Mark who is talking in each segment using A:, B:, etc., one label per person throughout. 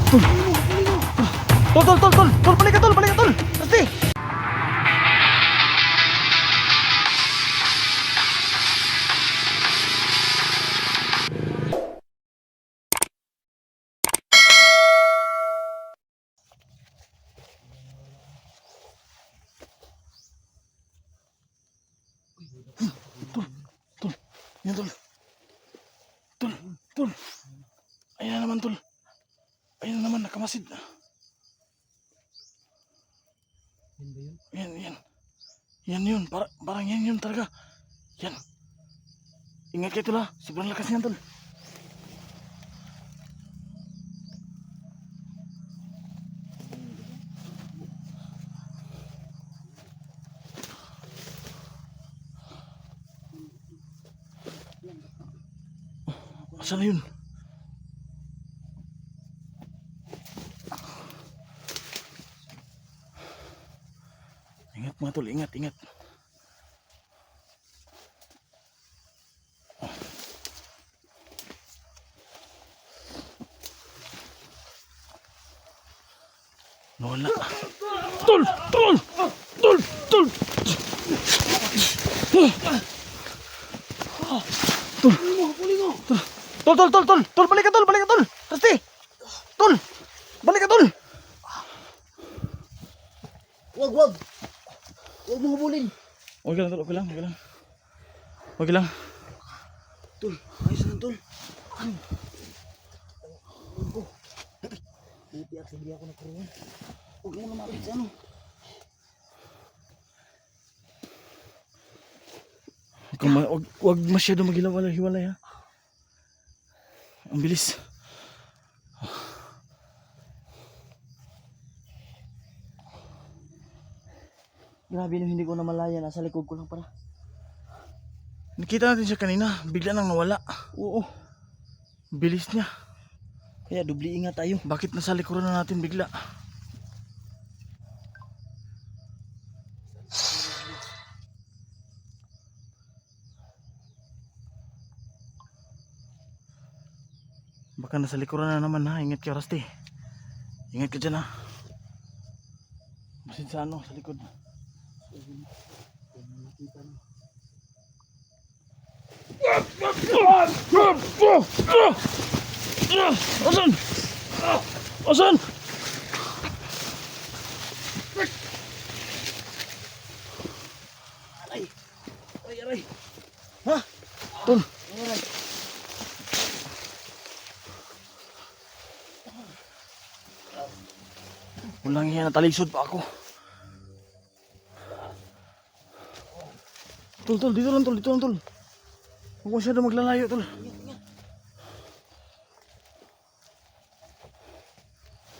A: Tol, balik ka tol. Pasti. Tol. Yan tol. Tol. Ayan na naman tol. Ayan na naman nakamasid.
B: Yan ba yun?
A: Yan. Yan yun. Parang yan yun talaga. Yan. Ingat kayo tol ha. Sobrang lakas niyan tol. Saan na yun? Ingat mga tol, ingat. Nawala. Tol! Tol, balik ka tol. Pasti. Tol. Balik ka tol.
B: Wag mo habulin.
A: Okay lang tol, okay lang.
B: Tol, ayos lang tol. Hindi ako nakuruan. Huwag mo lumapit sa ano.
A: Huwag masyado maghiwalay ha. Ang bilis.
B: Grabe no, hindi ko na malaya. Nasa likod ko lang pala.
A: Nakita natin siya kanina, bigla nang nawala.
B: Oo.
A: Bilis niya.
B: Kaya dubli ingat tayo.
A: Bakit nasa likuran na natin bigla? Baka nasa likuran na naman ha. Ingat ka Rusty. Ingat ka dyan ha. Masin sa ano, sa likod. Asan?
B: Aray.
A: Ha? Tol.
B: Aray.
A: Walang yan, natalisod pa ako. Tol, dito lang tol. Huwag masyado maglalayo tol.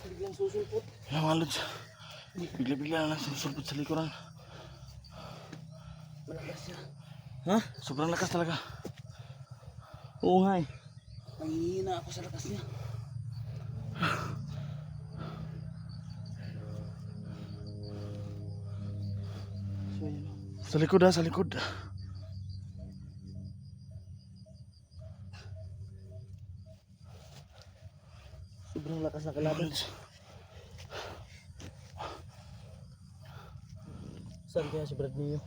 B: Biglang susulpot.
A: Yan mga lods. Bigla na lang sumusulpot sa likuran.
B: Malakas siya.
A: Ha? Sobrang lakas talaga.
B: Oo nga eh. Nangihina ako sa lakas niya. So yun.
A: Sa likod ha, sa likod.
B: Sobrang lakas na kalaban. Saan kaya si Brad Neo?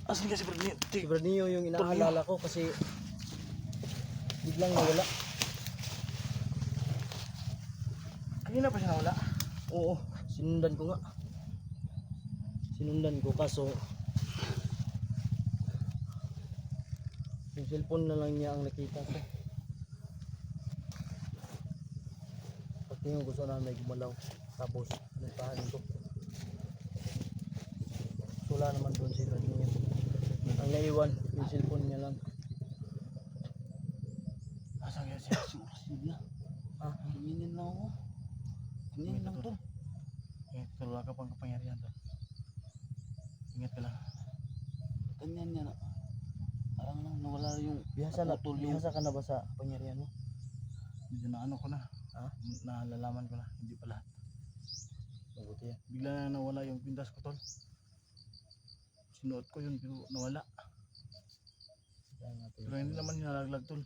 A: Asan ka si Brad Neo?
B: Si Brad Neo yung inaalala ko kasi biglang nawala.
A: Kanina pa siya nawala?
B: Oo, sinundan ko kaso yung cellphone na lang niya ang nakita ko. Pagtingin ko sana may gumalaw tapos nagpahanin ko. Wala naman doon si Brad Neo. Ang naiwan yung cellphone niya lang.
A: Asan kaya siya?
B: Sigla. Tumingin lang ako. Tumingin lang to.
A: Ingat ka, wala ka pang kapangyarihan tol. Ingat ka lang.
B: Ganyan niya na. Parang nawala yung bihasa ka na ba sa pangyarihan mo?
A: Medyo na ano ko na.
B: Ha?
A: Nalalaman ko na. Hindi pa lahat.
B: Mabuti yan.
A: Bigla na nawala yung pintas ko tol. Sinuot ko yun pero nawala. Pero hindi naman nalaglag tol.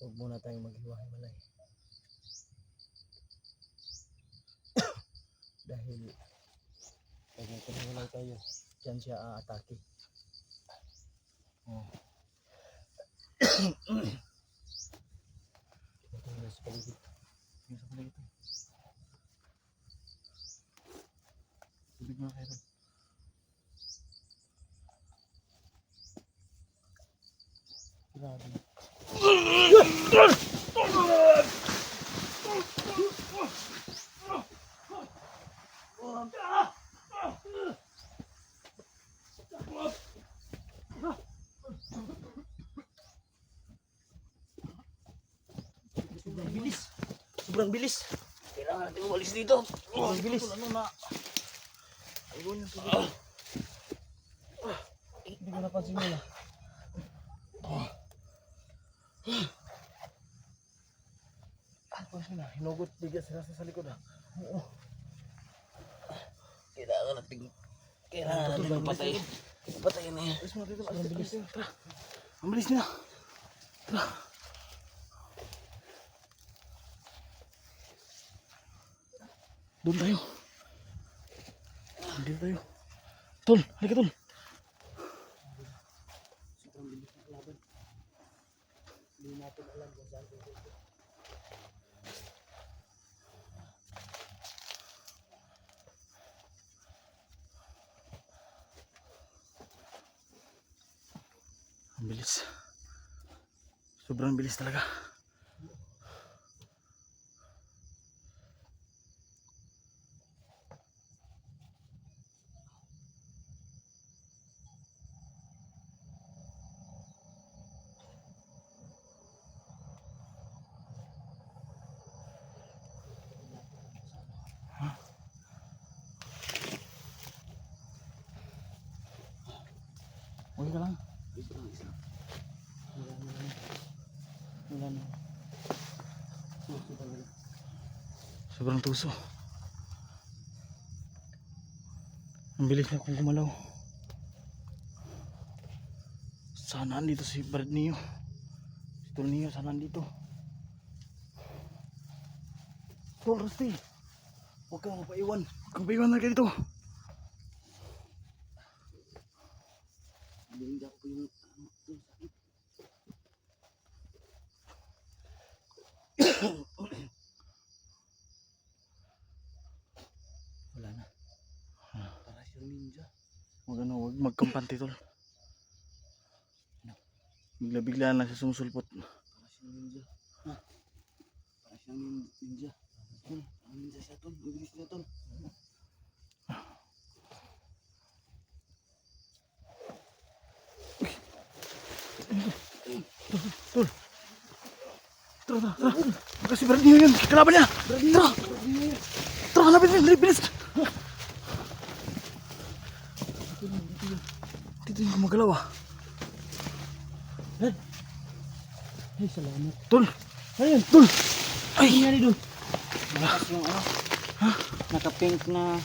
B: Huwag muna tayong maghiwa-hiwalay. Dahil pag nagkahiwalay tayo, dyan siya aatake.
A: Oh.
B: Ito na sa paligid.
A: Tingnan sa paligid ito. Tubig mga kaidol.
B: Grabe. Sobrang bilis. Sobrang bilis. Kailangan natin umalis dito. Sobrang bilis.
A: Ano na? Ayun yung tubig.
B: Hindi ko napansin nila.
A: Tapos na, hinugot bigas sila sa likod ah.
B: Oo. Kailangan natin mapatay. Patayin na yan.
A: Alis mo dito, alis dito. Tara. Ang bilis niya. Tara. Doon tayo. Dito tayo. Tol, halika tol.
B: Sobrang bilis ng laban. Hindi natin alam kung saan dito.
A: Ang bilis. Sobrang bilis talaga. Okay ka lang.
B: Wala na.
A: Sobrang tuso. Ang bilis na kung gumalaw. Sana andito si Brad Neo. Si Tol Neo sana andito. Tol Rusty,
B: Huwag kang mapaiwan.
A: kung paiwan na ka dito.
B: Hindi ako po yung sakit. Wala na. Para siyang ninja.
A: Huwag magkampante tol. Bigla-bigla lang siya sumusulpot.
B: Para siyang ninja. Ha? Para siyang ninja. Tol, ang ninja siya tol. Ang bilis niya tol.
A: Tol. Tara. Baka si Brad Neo yun. Kalaban niya. Tara. Tara, hanapin mo. Bilis. Dito yung gumagalaw ah.
B: Ay, salamat.
A: Tol.
B: Ayun.
A: Tol.
B: Ay,
A: Ay.
B: nangyari doon. Malakas yung ano.
A: Ha?
B: Naka-pink na.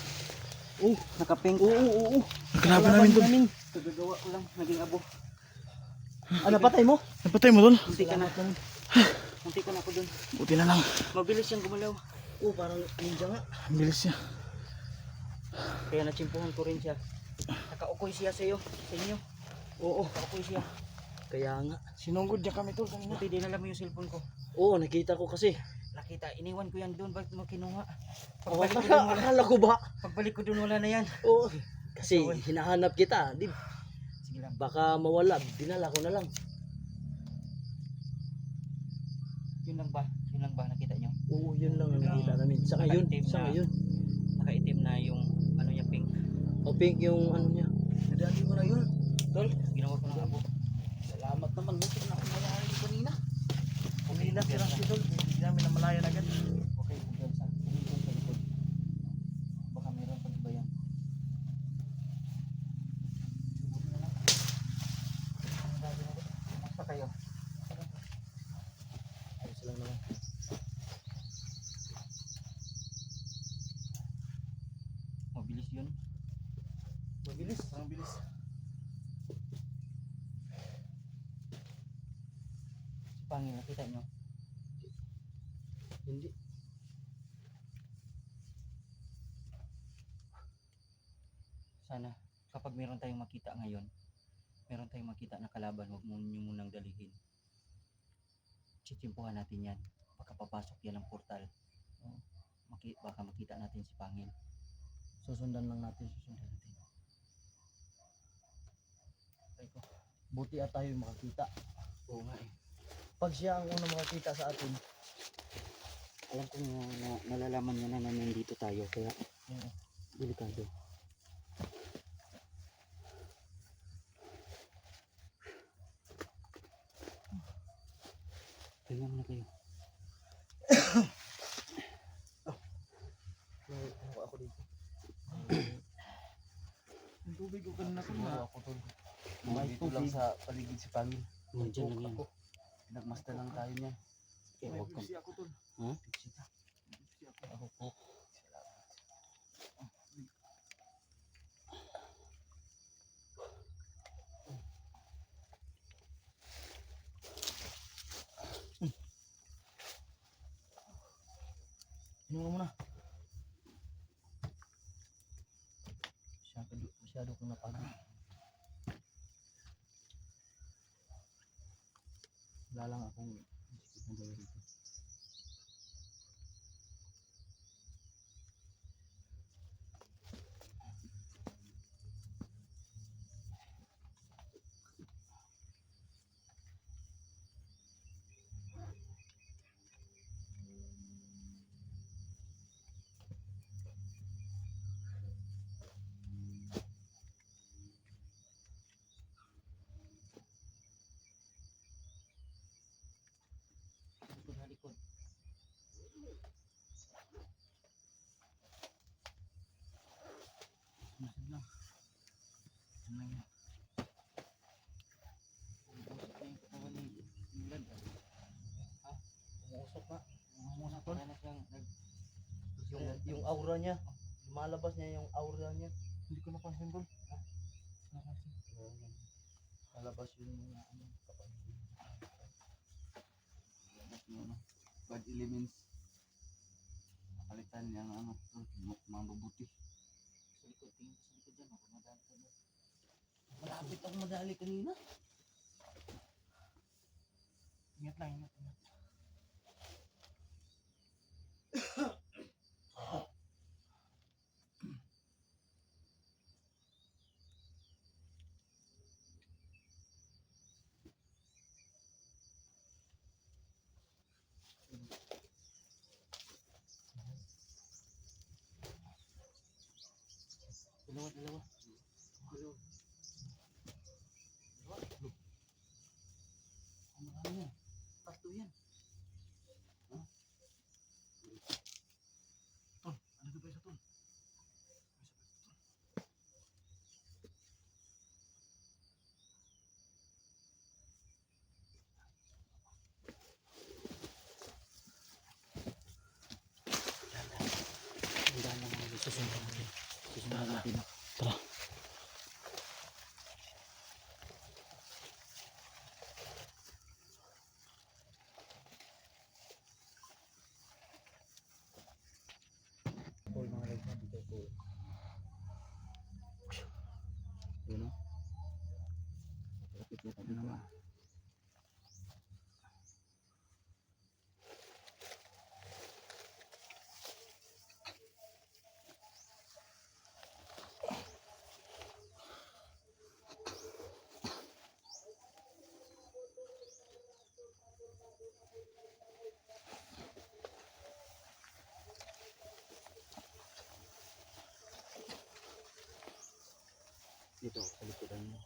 B: Oh, naka-pink. Oo.
A: Nagkalaban namin tol.
B: Nagagawa ko lang. Naging abo. Ah, napatay mo?
A: Napatay mo tol.
B: Munti ka na. Munti ka na ako doon.
A: Buti na lang.
B: Mabilis siyang gumalaw. Oo, parang ninja nga.
A: Ang bilis niya.
B: Kaya natsimpuhan ko rin siya. Nakaukoy siya sa iyo. Sa inyo. Oo, nakaukoy siya. Kaya nga.
A: Sinunggod niya kami tol kanina.
B: Buti dinala mo yung cellphone ko. Oo, nakita ko kasi. Nakita, iniwan ko yan doon. Bakit mo kinuha? Pagbalik ko doon, akala ko ba? Pagbalik ko doon, wala na yan. Oo. Kasi hinahanap kita. Di, sige lang. Baka mawala. Dinala ko na lang. Yun lang ba? Yun lang ba nakita nyo? Oo, yun lang ang nakita namin. Sa ngayon. Sa ngayon. Nakaitim na yung ano niya, pink. O pink yung ano niya. Nadali mo na yun. Tol, ginawa ko ng abo. Salamat naman. Buti na ako mayari kanina.
A: Kumila sila si tol. Hindi namin namalayan agad.
B: Okay, hanggang sa likod. Baka meron pa ba yan? Siguro na lang. Basta kayo. Ayos lang naman. Mabilis yun.
A: Mabilis. Ang bilis.
B: Si Pangil, nakita nyo? Hindi. sana kapag meron tayong makita ngayon, meron tayong makita na kalaban, huwag mo nyo munang dalihin. Chichimpuhan natin yan. Baka papasok yan ang portal.
A: Oo.
B: Baka makita natin si Pangil.
A: Susundan lang natin.
B: Susundan natin.
A: Ay ko. Buti at tayo makakita.
B: Oo nga eh.
A: Pag siya ang unang makakita sa atin,
B: Alam ko na nalalaman niya na nandito tayo. Kaya delikado. Tingnan mo na kayo.
A: ako dito. Yung tubig ko kanina ko na. Ako tol.
B: May
A: Dito lang sa paligid si Pangil.
B: Nandiyan lang yan.
A: Nagmasta lang tayo niyan.
B: Kaya huwag kang...
A: ako tol.
B: Ha?
A: Ako po. Inom mo muna. Masyado kong napagod. Wala lang akong isip na gawin dito.
B: Likod na likod.
A: Masin lang. Yan lang yan.
B: Umuusok na yung katawan ni Milad. Ha?
A: Umuusok na.
B: Umuusok
A: Tol.
B: na siyang
A: Yung aura niya. Lumalabas niya yung aura niya. Hindi ko napansin tol. Napansin. Lalabas yung mga ano kapag bad elements. Napalitan niya ng ano mga babuti.
B: sa likod. Tingin ko sa likod dyan. Ako madali ka doon.
A: Malapit ako madali kanina. Ingat lang, ingat.
B: Dalawa, dalawa.
A: Ang marami yan.
B: Tatlo yan.
A: Tol, ano ka ba isa tol?
B: Tandaan lang mga susundan natin. Susundan natin.
A: Tara. Paul, mga legs na dito po.
B: Yun o. Lapit na tayo naman. Dito, sa likodan mo.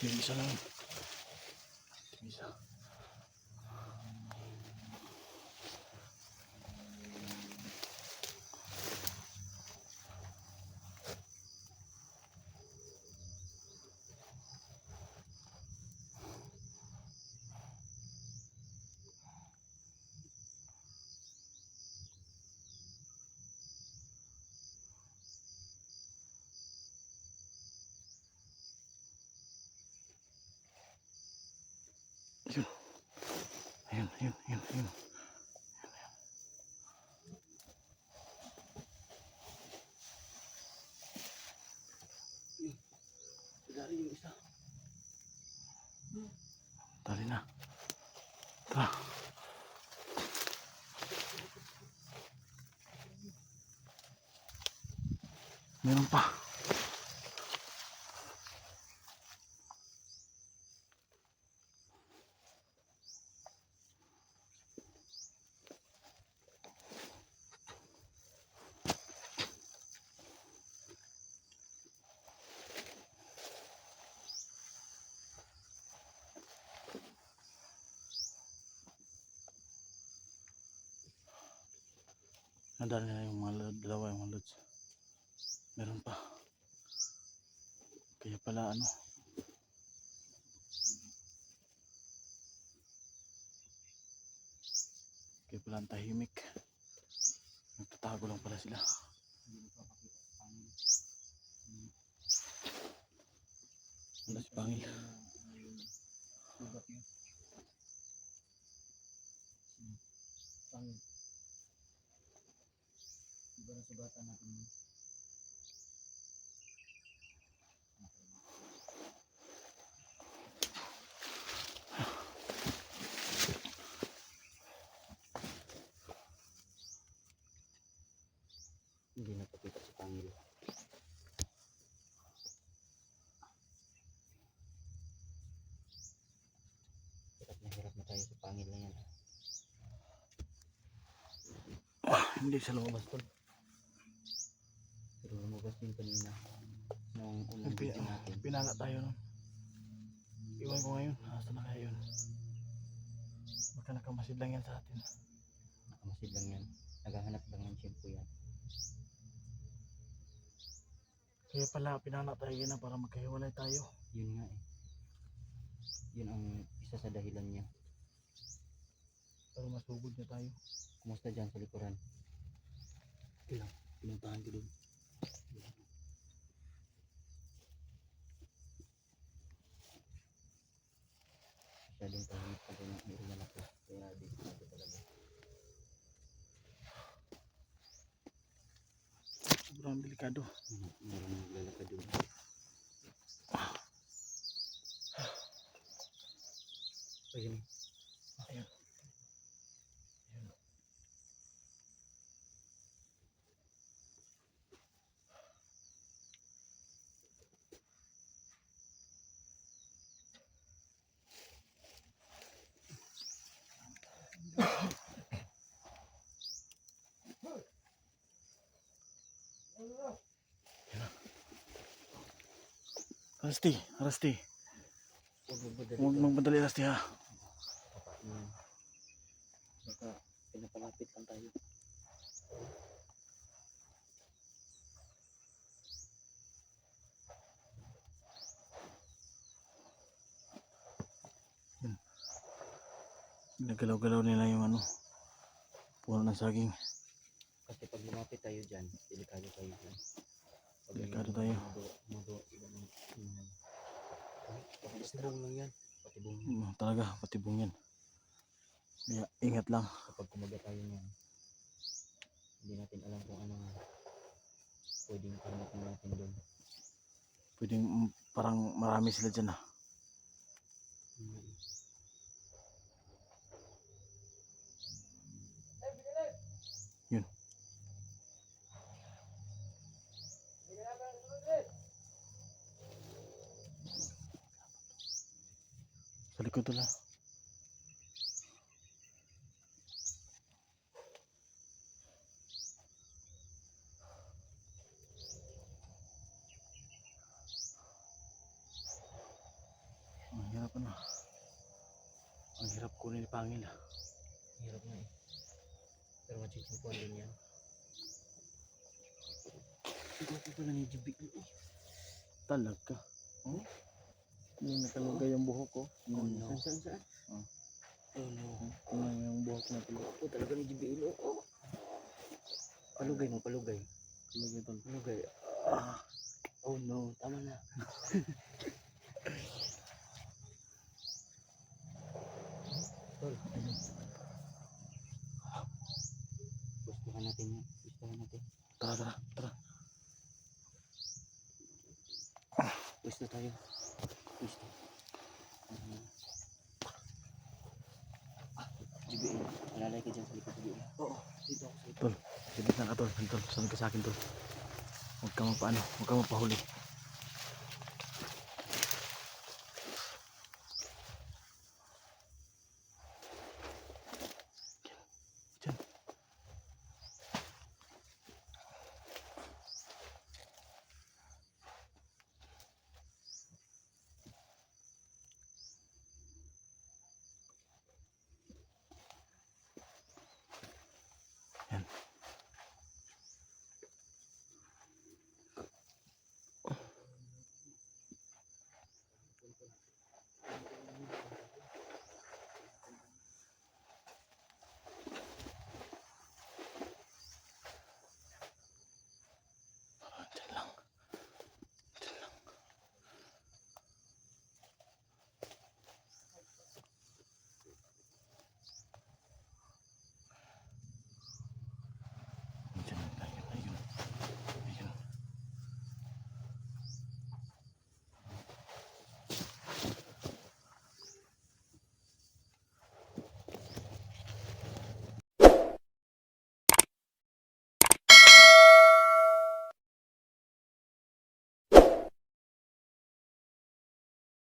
C: Yung isa lang. Isa. Yun. Ayun.
A: Dari yung isa.
C: Tali na. Tara. Meron pa. Nadali na yung mga dalawa yung mga lods. Meron pa. Kaya pala ano. Kaya pala ang tahimik. Nagtatago lang pala sila. Wala si Pangil.
B: Pangil. Iba na sugatan natin. Hindi napakita si Pangil. Hirap na tayo sa Pangil na yan.
C: Hindi siya lumabas tol.
B: Pero lumabas din kanina. Nung unang video natin.
C: Pinana tayo nun. Iwan ko ngayon. Asa na kaya yun? Baka nakamasid lang yan sa atin.
B: Nakamasid lang yan. Naghahanap lang ng tiyempo yan.
C: Kaya pala pinana tayo na para magkahiwalay tayo.
B: Yun nga eh. Yun ang isa sa dahilan niya.
C: Para masugod na tayo.
B: Kumusta dyan sa likuran?
C: Ilang. Pinuntahan ko doon.
B: Masyadong tahimik pa rin ang area na to. Kaya dito natin talaga.
C: Sobrang delikado.
B: Meron naglalakad doon. Ayun.
C: Ayun. Rusty. Huwag magmadali Rusty ha.
B: Yan. Baka pinapalapit lang tayo.
C: Nagalaw-galaw nila yung ano. Puno ng saging.
B: Kasi pag lumapit tayo dyan, delikado tayo dyan. Pag
C: Delikado tayo.
B: Patibong lang yan. Patibong yan.
C: Talaga, patibong yan. Kaya ingat lang.
B: Kapag kumaga tayo niyan, hindi natin alam kung anong pwedeng kalimutan natin doon.
C: Pwedeng parang marami sila dyan ha. Yun. Sa likod tula. ano. Ang hirap kunin ni Pangil.
B: Hirap na eh. Pero machichimpuan din yan. Ito pala ni JBL.
C: Talaga. Oh? Yung nakalugay yung buhok ko.
B: Oh no. Saan?
C: Oh.
B: Oh no.
C: Yung buhok na tulog.
B: Oh talaga ni JBL. Oh. Palugay mo, palugay.
C: Talugay tol.
B: Palugay. Oh no, tama na. Tol. Gustuhan natin yan. Gustuhan natin.
C: Tara.
B: Gusto tayo. Gusto. JBL, malalay ka dyan sa likod JBL. Oo, dito ako sa likod.
C: Tol, sabit na ka tol. Tol, sabi ka sa akin tol. Huwag ka mapahuli.